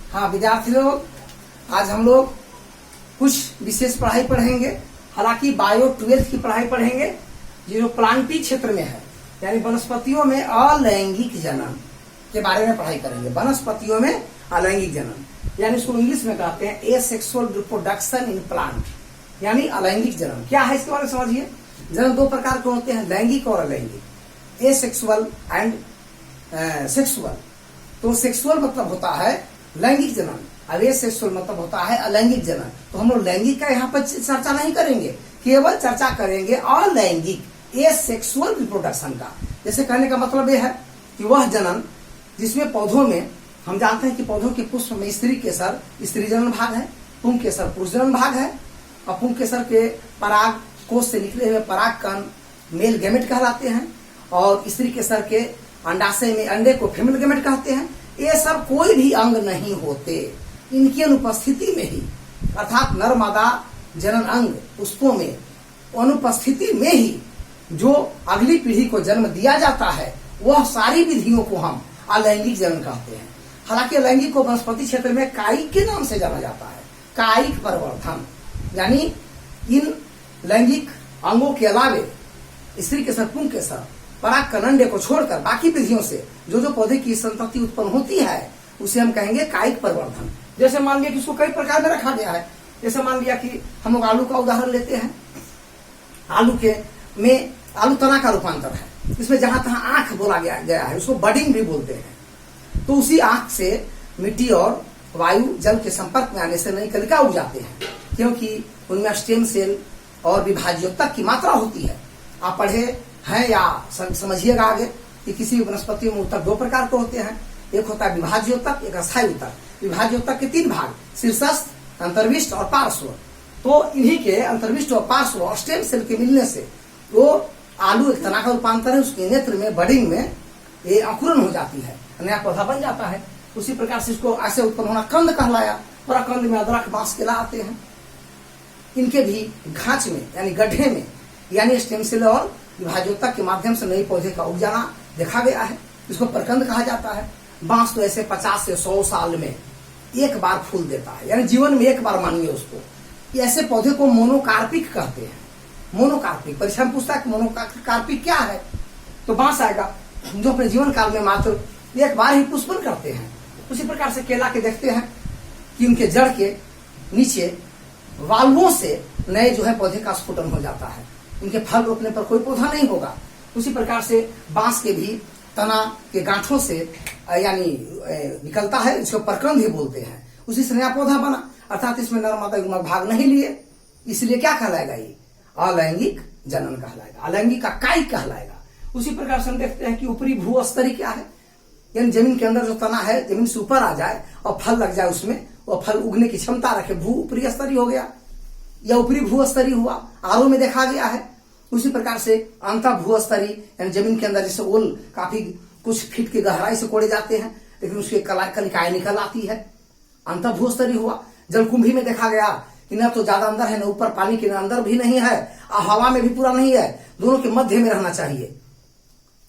हाँ विद्यार्थी लोग, आज हम लोग कुछ विशेष पढ़ाई पढ़ेंगे। हालांकि बायो 12 की पढ़ाई पढ़ेंगे जो प्लांटी क्षेत्र में है, यानी वनस्पतियों में अलैंगिक जनन के बारे में पढ़ाई करेंगे। वनस्पतियों में अलैंगिक जनन, यानी इसको इंग्लिश में कहते हैं एसेक्सुअल रिप्रोडक्शन इन प्लांट, यानी अलैंगिक जनन। क्या है इसके बारे में समझिए। जनन दो प्रकार के होते हैं, लैंगिक और अलैंगिक, एसेक्सुअल एंड सेक्सुअल। तो सेक्सुअल मतलब होता है लैंगिक जनन, अब एसेक्सुअल मतलब होता है अलैंगिक जनन। तो हम लोग लैंगिक का यहाँ पर चर्चा नहीं करेंगे, केवल चर्चा करेंगे अलैंगिक एसेक्सुअल रिप्रोडक्शन का। जैसे कहने का मतलब यह है कि वह जनन जिसमें पौधों में, हम जानते हैं कि पौधों के पुष्प में स्त्री केसर स्त्री जनन भाग है, पुंग केसर पुरुष जनन भाग है, और पुंग केसर के पराग कोष से निकले हुए पराग कण मेल गैमेट कहलाते हैं, और स्त्री केसर के अंडाशय में अंडे को फीमेल गैमेट कहते हैं। ये सब कोई भी अंग नहीं होते, इनकी अनुपस्थिति में ही, अर्थात नर मादा जनन अंग पुष्पों में अनुपस्थिति में ही जो अगली पीढ़ी को जन्म दिया जाता है, वह सारी विधियों को हम अलैंगिक जनन कहते हैं। हालांकि अलैंगिक को वनस्पति क्षेत्र में कायिक के नाम से जाना जाता है, कायिक परिवर्धन, यानी इन लैंगिक अंगों के अलावे स्त्री केसर पुंग केसर पराग कण अंडे को छोड़कर बाकी विधियों से जो जो पौधे की संतति उत्पन्न होती है उसे हम कहेंगे कायिक परिवर्धन। जैसे मान लिया कि इसको कई प्रकार में रखा गया है। जैसे मान लिया कि हम लोग आलू का उदाहरण लेते हैं, आलू के में आलू तना का रूपांतर है, इसमें जहां तहां आंख बोला गया है, उसको बडिंग भी बोलते हैं। तो उसी आंख से मिट्टी और वायु जल के संपर्क में आने से नई कलिका उग जाते हैं, क्योंकि उनमें स्टेम सेल और विभाज्योतक की मात्रा होती है। आप पढ़े हैं या समझिएगा आगे कि किसी वनस्पति में ऊतक दो प्रकार के होते हैं, एक होता है विभाज्योतक, एक अस्थायी ऊतक। विभाज्योतक के 3 भाग, शीर्षस्थ, अंतर्विष्ट और पार्श्व। तो इन्हीं के अंतर्विष्ट और पार्श्व और स्टेम सेल के मिलने से वो आलू एक तना का रूपांतर है, उसके नेत्र में बडिंग में ये अंकुरन हो जाती है, नया पौधा बन जाता है। उसी प्रकार से इसको ऐसे उत्पन्न होना कंद कहलाया। पूरा कंद में अदरक बांस केला आते हैं। इनके भी घाच में यानी गड्ढे में, यानी स्टेम सेल और विभाज्योतक के माध्यम से नई पौधे का उग जाना देखा गया है। इसको प्रकंद कहा जाता है। बांस तो ऐसे 50 से 100 साल में एक बार फूल देता है, यानी जीवन में एक बार मानिए उसको। ऐसे पौधे को मोनोकार्पिक कहते हैं। मोनोकार्पिक, परीक्षा में पूछता है कि मोनोकार्पिक क्या है, तो बांस आएगा जो अपने जीवन काल में मात्र एक बार ही पुष्पन करते हैं। उसी प्रकार से केला के देखते हैं कि उनके जड़ के नीचे वाल्वों से नए जो है पौधे का स्फुटन हो जाता है, उनके फल रोपने पर कोई पौधा नहीं होगा। उसी प्रकार से बांस के भी तना के गांठों से यानी निकलता है, इसको परकंद ही बोलते हैं। उसी से नया पौधा बना, अर्थात इसमें नर मादा युग्मक भाग नहीं लिए, इसलिए क्या कहलाएगा, ये अलैंगिक जनन कहलाएगा, अलैंगिक का कायिक कहलाएगा। उसी प्रकार से हम देखते हैं कि ऊपरी भू स्तरी क्या है, यानी जमीन के अंदर जो तना है जमीन से ऊपर आ जाए और फल लग जाए, उसमें वो फल उगने की क्षमता रखे, भू ऊपरी स्तरी हो गया या ऊपरी भू स्तरी हुआ, आरो में देखा गया है। उसी प्रकार से अंतर भू स्तरी, यानी जमीन के अंदर जैसे ओल काफी कुछ फीट की गहराई से कोड़े जाते हैं, लेकिन उसके कलिकाएं निकल आती है, अंतर भू स्तरी हुआ। जलकुंभी में देखा गया कि न तो ज्यादा अंदर है, न ऊपर पानी के अंदर भी नहीं है, और हवा में भी पूरा नहीं है, दोनों के मध्य में रहना चाहिए,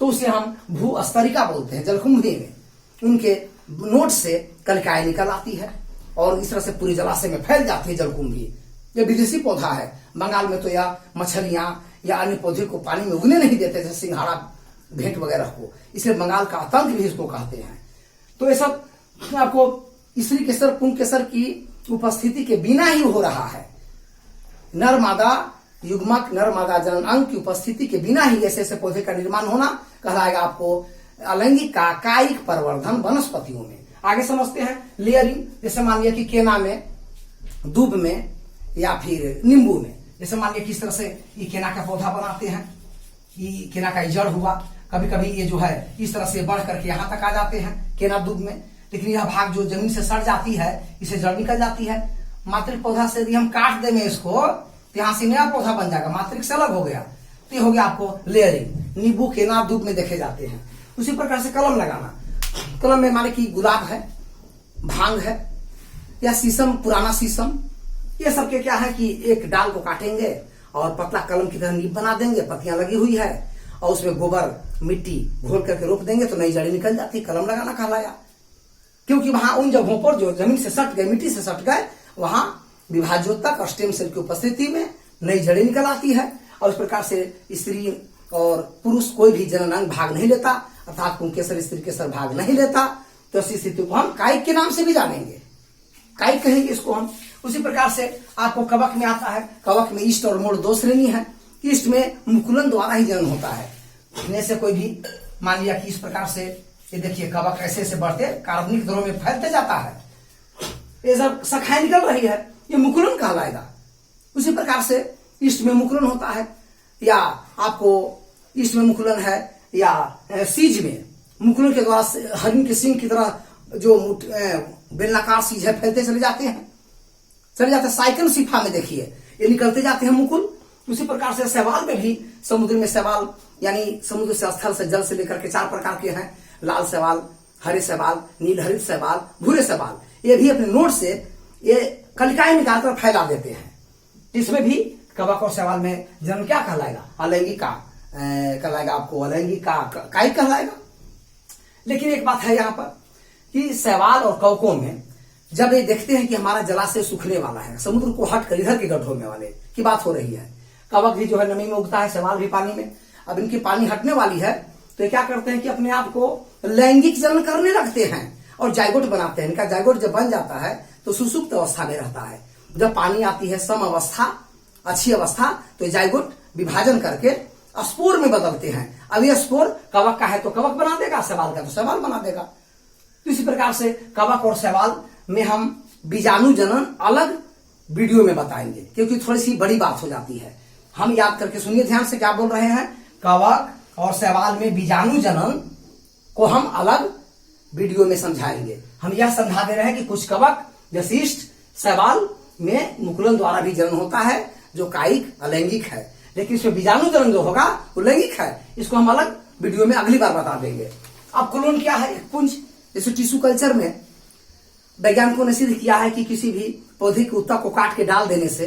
तो उसे हम भू स्तरिका बोलते हैं। जलकुंभी में उनके नोट से कलिकाएं निकल आती है और इस तरह से पूरी जलाशय में फैल जाती है जलकुंभी। यह विदेशी पौधा है। बंगाल में तो या मछलियां या अन्य पौधे को पानी में उगने नहीं देते, जैसे सिंघाड़ा भेंट वगैरह को, इसलिए बंगाल का आतंक भी इसको कहते हैं। तो ये सब आपको स्त्री केसर पुंग केसर की उपस्थिति के बिना ही हो रहा है। नर मादा युग्मक, नर मादा जनन अंग की उपस्थिति के बिना ही ऐसे ऐसे पौधे का निर्माण होना कहलाएगा आपको अलैंगिक का कायिक परिवर्धन वनस्पतियों में। आगे समझते हैं लेयरिंग। जैसे मान लिया कि केना में, दूब में या फिर नींबू में, जैसे मान लिया किस तरह से ये केना का पौधा बनाते हैं, ये केना का जड़ हुआ, कभी कभी ये जो है इस तरह से बढ़ करके यहाँ तक आ जाते हैं केना दूब में, लेकिन यह भाग जो जमीन से सड़ जाती है इसे जड़ निकल जाती है। मातृक पौधा से यदि हम काट देंगे इसको तो यहाँ से नया पौधा बन जाएगा, मातृक से अलग हो गया, तो ये हो गया आपको लेयरिंग। नींबू केना दूब में देखे जाते हैं। उसी प्रकार से कलम लगाना, कलम में माने कि गुलाब है, भांग है या शीशम, पुराना शीशम, ये सब के क्या है कि एक डाल को काटेंगे और पतला कलम की तरह नींब बना देंगे, पत्तियां लगी हुई है, और उसमें गोबर मिट्टी घोल करके रोप देंगे तो नई जड़ी निकल जाती, कलम लगाना कहलाया। क्योंकि वहां उन जगहों पर जो जमीन से सट गए, मिट्टी से सट गए, वहां विभाज्योतक स्टेम सेल की उपस्थिति में नई जड़ें निकल आती है और इस प्रकार से स्त्री और पुरुष कोई भी जनन अंग भाग नहीं लेता, अर्थात पुंकेसर स्त्री केसर भाग नहीं लेता। तो ऐसी स्थिति को हम कायिक के नाम से भी जानेंगे, कायिक कहेंगे इसको हम। उसी प्रकार से आपको कवक में आता है, कवक में ईस्ट और मूढ़ दो श्रेणी है। ईस्ट में मुकुलन द्वारा ही जनन होता है। इनमें से कोई भी मान लिया कि इस प्रकार से ये देखिए कवक ऐसे ऐसे बढ़ते कार्बनिक द्रव में फैलते जाता है, ये सब शाखाएं निकल रही है, ये मुकुलन कहलाएगा। उसी प्रकार से ईस्ट में मुकुलन होता है, या आपको ईस्ट में मुकुलन है, या सीज में मुकुलन के द्वारा हरिण के सिंह की तरह जो बेलनाकार सीज है फैलते चले जाते हैं, साइकिल सिफा में देखिए ये निकलते जाते हैं मुकुल। उसी प्रकार से शैवाल में भी, समुद्र में शैवाल यानी समुद्र से स्थल से जल से लेकर के 4 प्रकार के हैं, लाल शैवाल, हरे शैवाल, नील हरित शैवाल, भूरे शैवाल। ये भी अपने नोट से ये कलिकाएं निकालकर फैला देते हैं। इसमें भी कवक और शैवाल में जन्म क्या कहलाएगा? अलैंगिका कहलाएगा, आपको अलैंगिका कायिक कहलाएगा। लेकिन एक बात है यहाँ पर कि शैवाल और कवकों में जब ये देखते हैं कि हमारा जलाशय सूखने वाला है, समुद्र को हटकर इधर के गड्ढों में वाले की बात हो रही है, कवक भी जो है नमी में उगता है, शैवाल भी पानी में, अब इनकी पानी हटने वाली है, तो ये क्या करते हैं कि अपने आप को लैंगिक जनन करने लगते हैं और जाइगोट बनाते हैं। इनका जाइगोट जब बन जाता है तो सुसुप्त अवस्था में रहता है। जब पानी आती है सम अवस्था, अच्छी अवस्था, तो जाइगोट विभाजन करके स्पोर में बदलते हैं। अब ये स्पोर कवक का है तो कवक बना देगा, शैवाल का तो शैवाल बना देगा। तो इसी प्रकार से कवक और शैवाल में हम बीजाणु जनन अलग वीडियो में बताएंगे, क्योंकि थोड़ी सी बड़ी बात हो जाती है। हम याद करके सुनिए ध्यान से क्या बोल रहे हैं। कवक और शैवाल में बीजाणु जनन को हम अलग वीडियो में समझाएंगे। हम यह समझा दे रहे हैं कि कुछ कवक जैसे ईस्ट, शैवाल में मुकुलन द्वारा भी जनन होता है जो कायिक अलैंगिक है, लेकिन इसमें बीजाणु जनन जो होगा वो लैंगिक है। इसको हम अलग वीडियो में अगली बार बता देंगे। अब क्लोन क्या है? एक पुंज। जैसे टिश्यू कल्चर में वैज्ञानिकों ने सिद्ध किया है कि किसी भी पौधे की उत्तक को काट के डाल देने से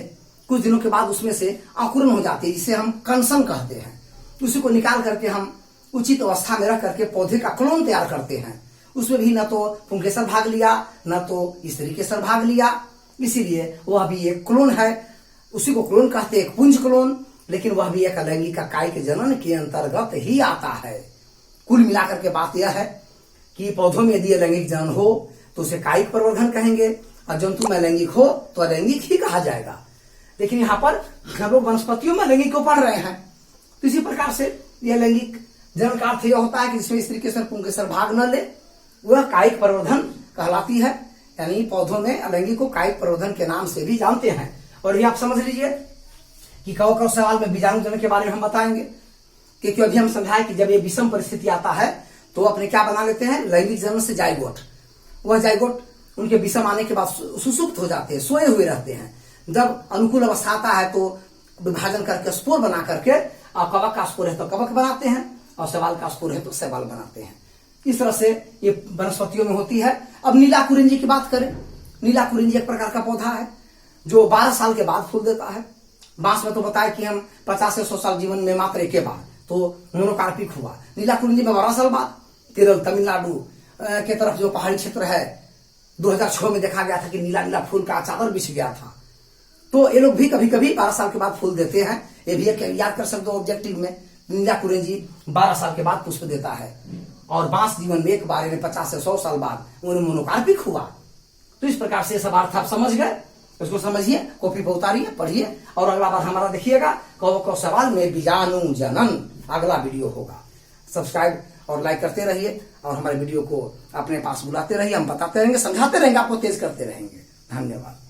कुछ दिनों के बाद उसमें से अंकुरन हो जाती है, जिसे हम कंसन कहते हैं। उसी को निकाल करके हम उचित अवस्था में रख करके पौधे का क्लोन तैयार करते हैं। उसमें भी न तो पुंकेसर भाग लिया, न तो स्त्री केसर भाग लिया, इसीलिए वह भी एक क्लोन है। उसी को क्लोन कहते हैं, एक पुंज क्लोन, लेकिन वह भी एक अलैंगिक कायिक जनन के अंतर्गत ही आता है। कुल मिलाकर के बात यह है कि पौधों में यदि अलैंगिक जनन हो तो उसे कायिक प्रवर्धन कहेंगे, और जंतु में अलैंगिक हो तो अलैंगिक ही कहा जाएगा। लेकिन यहाँ पर हम लोग वनस्पतियों में अलैंगिक को पढ़ रहे हैं, तो इसी प्रकार से यह अलैंगिक जनन का अर्थ यह होता है कि जिसमें स्त्री केसर पुंकेसर भाग न ले, वह कायिक प्रवर्धन कहलाती है। यानी पौधों में अलैंगिक को कायिक प्रवर्धन के नाम से भी जानते हैं। और ये आप समझ लीजिए कि कवक और शैवाल में बीजाणु जनन के बारे में हम बताएंगे, क्योंकि अभी हम समझाएं कि जब ये विषम परिस्थिति आता है तो अपने क्या बना लेते हैं, लैंगिक जनन से जाइगोट। वह जाइगोट उनके विषम आने के बाद सुसुप्त हो जाते हैं, सोए हुए रहते हैं। जब अनुकूल अवस्था आता है तो विभाजन करके स्पोर बना करके, और कवक का स्पोर है तो कवक बनाते हैं, और शैवाल का स्पोर है तो शैवाल बनाते हैं। इस तरह से ये वनस्पतियों में होती है। अब नीला कुरिंजी की बात करें। नीला कुरिंजी एक प्रकार का पौधा है जो 12 साल के बाद फूल देता है। बांस में तो बताया कि हम 50 से 100 साल जीवन में मात्र एक बार तो मोनोकार्पिक हुआ। नीला कुरिंजी में 12 साल बाद केरल, तमिलनाडु के तरफ जो पहाड़ी क्षेत्र है, 2006 में देखा गया था कि नीला नीला फूल का चादर बिछ गया था। तो ये लोग भी कभी कभी 12 साल के बाद फूल देते हैं। ये भी एक याद कर सकते हो ऑब्जेक्टिव में, नीला कुरिंजी 12 साल के बाद पुष्प देता है। और बांस जीवन में एक बार 50 से 100 साल बाद उन्हें मोनोकार्पिक हुआ। तो इस प्रकार से सब अर्थ आप समझ गए। इसको समझिए, कॉपी पर उतारिए, पढ़िए, और अगला बार हमारा देखिएगा कवक और शैवाल में बीजाणु जनन, अगला वीडियो होगा। सब्सक्राइब और लाइक करते रहिए और हमारे वीडियो को अपने पास बुलाते रहिए। हम बताते रहेंगे, समझाते रहेंगे, आपको तेज करते रहेंगे। धन्यवाद।